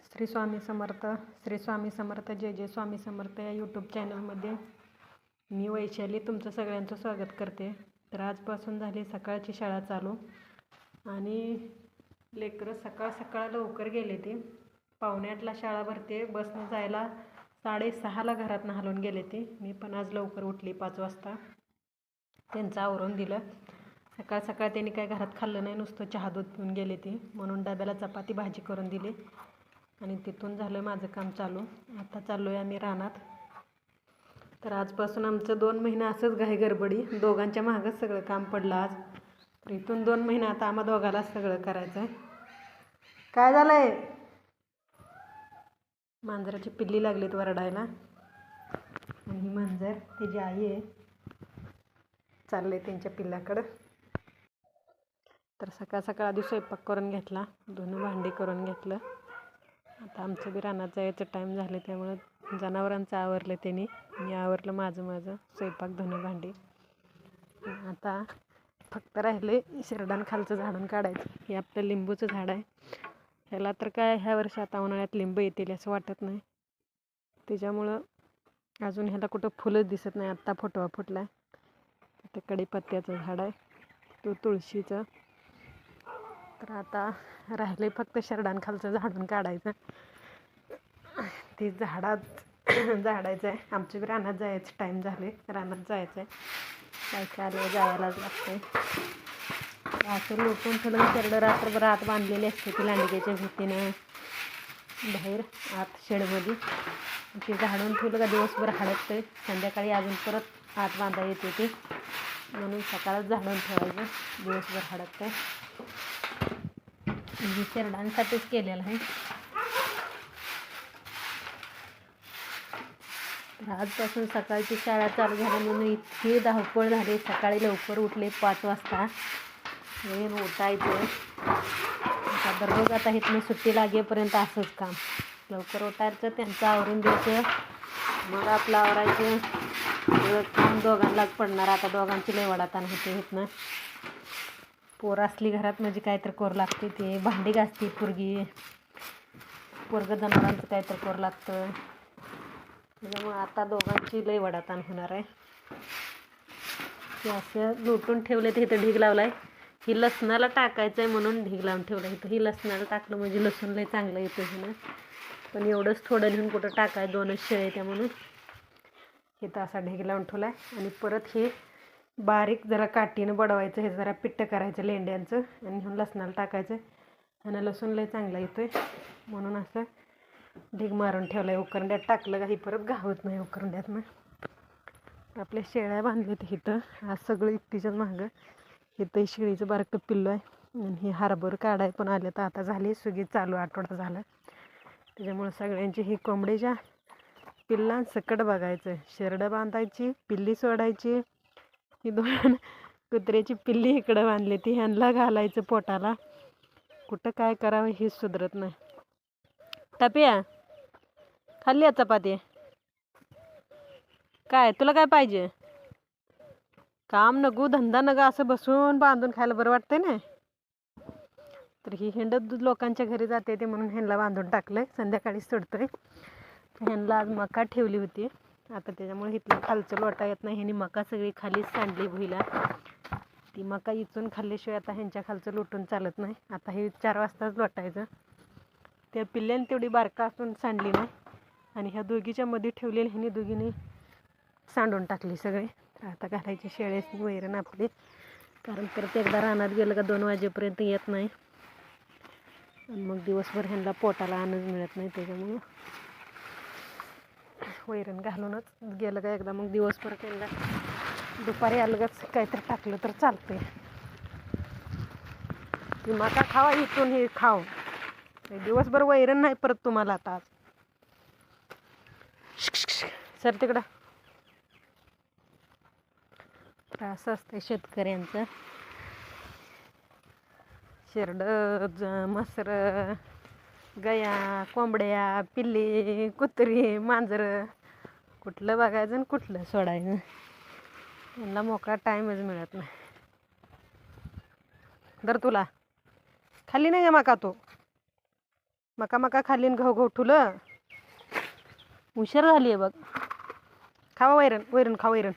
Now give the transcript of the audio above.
श्री स्वामी समर्थ. श्री स्वामी समर्थ. जय जय स्वामी समर्थ या यूट्यूब चॅनलमध्ये मी वैशाली तुमचं सगळ्यांचं स्वागत करते. तर आजपासून झाली सकाळची शाळा चालू आणि लेकरं सकाळ सकाळ लवकर गेले. ते 7:45ला शाळा भरते. बसनं जायला 6:30ला घरातनं हलवून गेले. ते मी पण आज लवकर उठली 5 वाजता. त्यांचं आवरून दिलं. सकाळ सकाळ त्यांनी काय घरात खाल्लं नाही, नुसतं चहा दूध पिऊन गेले. ते म्हणून डब्याला चपाती भाजी करून दिली आणि तिथून झालं माझं काम चालू. आता चाललो आहे आम्ही रानात. तर आजपासून आमचं 2 महिने असंच घाई गडबडी, दोघांच्या मागंच सगळं काम पडलं आज. तर इथून 2 महिने आता आम्हा दोघालाच सगळं करायचं आहे. काय झालं आहे? मांजराची पिल्ली लागलीत वरडायला आणि ही मांजर त्याची आई आहे, चालले त्यांच्या पिल्लाकडं. तर सकाळ सकाळ आधी स्वयंपाक करून घेतला, धुणं भांडी करून घेतलं. आता आमचं बी रानात जायचं टाईम झालं, त्यामुळं जनावरांचं आवरलं त्यांनी, मी आवरलं माझं स्वयंपाक धुणं भांडी. आता फक्त राहिले शिरडान खालचं झाडून काढायचं. हे आपलं लिंबूचं झाड आहे. ह्याला तर काय ह्या वर्षी आता उन्हाळ्यात लिंब येतील असं वाटत नाही, त्याच्यामुळं अजून ह्याला कुठं फुलंच दिसत नाही. आत्ता फुटवा फुटला आहे. ते कढीपत्त्याचं झाड आहे, तो तुळशीचं. तर आता राहिले फक्त शिरडान खालचं झाडून काढायचं. ते झाडायचं आहे. आमच्या बी रानात जायचं टाईम झाले, रानात जायचं आहे. काय आलं जायलाच लागते. असं लोटून थोडं शेरडं रात्रभर आत बांधलेली असते ती लांडग्याच्या भीतीनं बाहेर आत शेडमध्ये. ते झाडून ठेवलं का दिवसभर हडकते, संध्याकाळी अजून परत आत बांधा येते ते, म्हणून सकाळच झाडून ठेवायचं, दिवसभर हडकते. हे शेरडांसाठीच केलेलं आहे. तर आजपासून सकाळची शाळा चालू झाली म्हणून इतकी धावपळ झाली. सकाळी लवकर उठले 5 वाजता. हे उठायचं आता दररोज. आता इथनं सुट्टी लागेपर्यंत असंच काम, लवकर उठायचं, त्यांचं आवरून द्यायचं, मग आपलं आवरायचं. काम दोघांनाच पडणार. आता दोघांची लय वडाताण होते. इथनं पोर असली घरात म्हणजे काहीतरी करू लागते. ते भांडी घासते पोरगी, पोरगं जनावरांचं काहीतरी करू लागतं. त्याच्यामुळं आता दोघांची लय वडाताण होणार आहे. ते असं लुटून ठेवले. ते इथं ढीग लावला आहे. ही लसणाला टाकायचं आहे म्हणून ढीग लावून ठेवलं इथं. ही लसणाला टाकलं म्हणजे लसूण लय चांगलं येतं हिनं, पण एवढंच थोडं लिहून कुठं टाकाय, 2च शेळे त्या म्हणून इथं असा ढीग लावून ठेवला आहे. आणि परत हे बारीक जरा काठीनं बडवायचं, हे जरा पिट्टं करायचं लेंड्यांचं आणि घेऊन लसणाला टाकायचं. ह्यानं लसूण लय चांगला येतोय म्हणून असं ढीग मारून ठेवलं आहे. उकरंड्यात टाकलं का ही परत घावत नाही उकरंड्यातनं. आपल्या शेळ्या बांधल्यात इथं आज सगळं एकटीच्याच मागं. इथं शेळीचं बारकं पिल्लं आहे आणि हे हरभर काढाय पण आले. तर आता झाली सुगी चालू, आठवडा झाला. त्याच्यामुळं सगळ्यांची ही कोंबडीच्या पिल्लांसकट बघायचं. शेरडं बांधायची, पिल्ली सोडायची. ही 2 कुत्र्याची पिल्ली इकडं बांधली, ती ह्यांना घालायचं पोटाला. कुठं काय करावं हे सुधरत नाही. टप्या खाल्ली चपाती? काय तुला काय पाहिजे? काम नको, धंदा नका, असं बसून बांधून खायला बरं वाटतंय ना. तर ही हिंडत लोकांच्या घरी जाते ते म्हणून ह्यांना बांधून टाकलं आहे. संध्याकाळी सोडतोय. ह्यांना आज मका ठेवली होती, आता त्याच्यामुळे इथलं खालचं लोटा येत नाही. ह्यांनी मका सगळी खालीच सांडली भुईला. ती मका इथून खाल्ल्याशिवाय आता ह्यांच्या खालचं लोटून चालत नाही. आता हे 4 वाजताच लोटायचं. त्या पिल्ल्याने तेवढी बारका असून सांडली नाही आणि ह्या दोघीच्या मध्ये ठेवलेली ह्यांनी दोघींनी सांडून टाकली सगळे. आता घालायची शेळ्याची वैरण आपली, कारण परत एकदा रानात गेलं का 2 वाजेपर्यंत येत नाही आणि मग दिवसभर ह्यांना पोटाला अन्नच मिळत नाही. त्याच्यामुळं वैरण घालूनच गेलं का एकदा मग दिवसभर त्यांना दुपारी अलगच काहीतरी टाकलं तर चालतंय. ती मका खावा इथून, हे खाव, दिवसभर वैरण नाही परत तुम्हाला. आता आज सर तिकडं. तर असं असतं शेतकऱ्यांचं. शेरडं, म्हसरं, गया, कोंबड्या, पिल्ली, कुत्री, मांजरं, कुठलं बघायचं आणि कुठलं सोडायचं. त्यांना मोकळा टाईमच मिळत नाही. दर तुला खाल्ली नाही मका तू? मका मका खाल्ली न घाऊ ठुलं हुशार झाली आहे बघ. खावा वैरण वैरण खा वैरण.